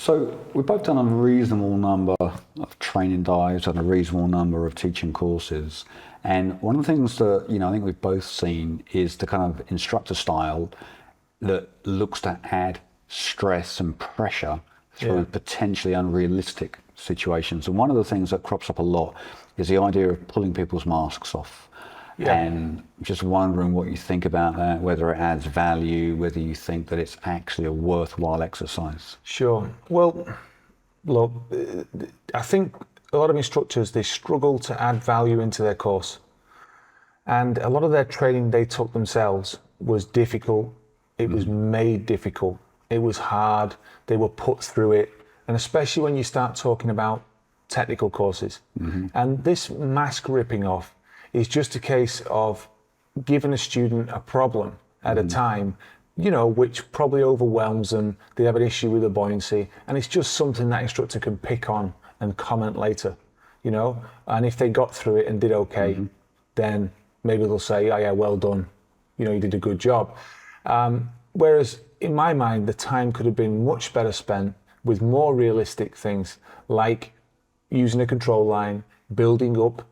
So we've both done a reasonable number of training dives and a reasonable number of teaching courses. And one of the things that, I think we've both seen is the kind of instructor style that looks to add stress and pressure through potentially unrealistic situations. And one of the things that crops up a lot is the idea of pulling people's masks off. Yeah. And just wondering what you think about that, whether it adds value, whether you think that it's actually a worthwhile exercise. Sure. Well, look, I think a lot of instructors, they struggle to add value into their course. And a lot of their training they took themselves was difficult. It was made difficult. It was hard. They were put through it. And especially when you start talking about technical courses. And this mask ripping off is just a case of giving a student a problem at a time, which probably overwhelms them. They have an issue with the buoyancy, and it's just something that instructor can pick on and comment later, and if they got through it and did okay, then maybe they'll say, oh yeah, well done, you did a good job. Whereas in my mind, the time could have been much better spent with more realistic things like using a control line, building up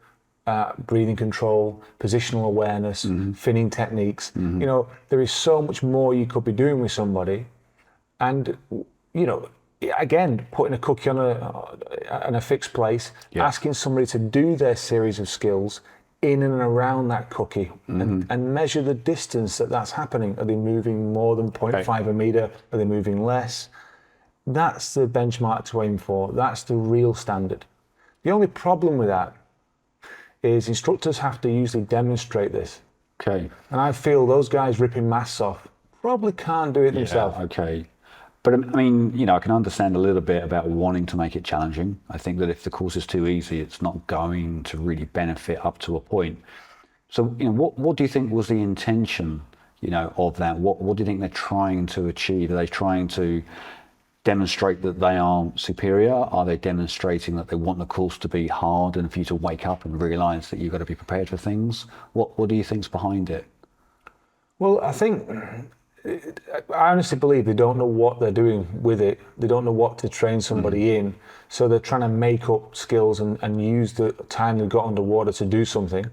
breathing control, positional awareness, finning techniques. There is so much more you could be doing with somebody. And, again, putting a cookie on a fixed place, asking somebody to do their series of skills in and around that cookie and measure the distance that's happening. Are they moving more than 0.5 a meter? Are they moving less? That's the benchmark to aim for. That's the real standard. The only problem with that is instructors have to usually demonstrate this. Okay. And I feel those guys ripping masks off probably can't do it themselves. Okay. But I mean, I can understand a little bit about wanting to make it challenging. I think that if the course is too easy, it's not going to really benefit up to a point. So, what do you think was the intention, of that? What do you think they're trying to achieve? Are they trying to demonstrate that they are superior? Are they demonstrating that they want the course to be hard and for you to wake up and realise that you've got to be prepared for things? What do you think's behind it? Well, I honestly believe they don't know what they're doing with it. They don't know what to train somebody in. So they're trying to make up skills and use the time they've got underwater to do something.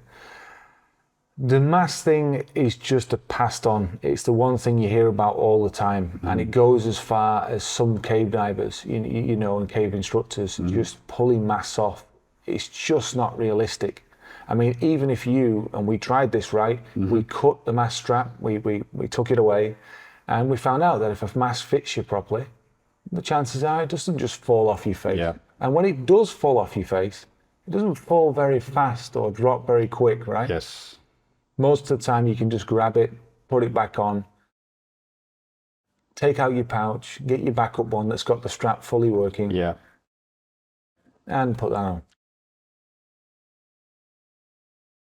The mask thing is just a passed on. It's the one thing you hear about all the time, and it goes as far as some cave divers, and cave instructors just pulling masks off. It's just not realistic. I mean, even if and we tried this, right? We cut the mask strap, we took it away, and we found out that if a mask fits you properly, the chances are it doesn't just fall off your face. Yeah. And when it does fall off your face, it doesn't fall very fast or drop very quick, right? Yes. Most of the time you can just grab it, put it back on, take out your pouch, get your backup one that's got the strap fully working, and put that on.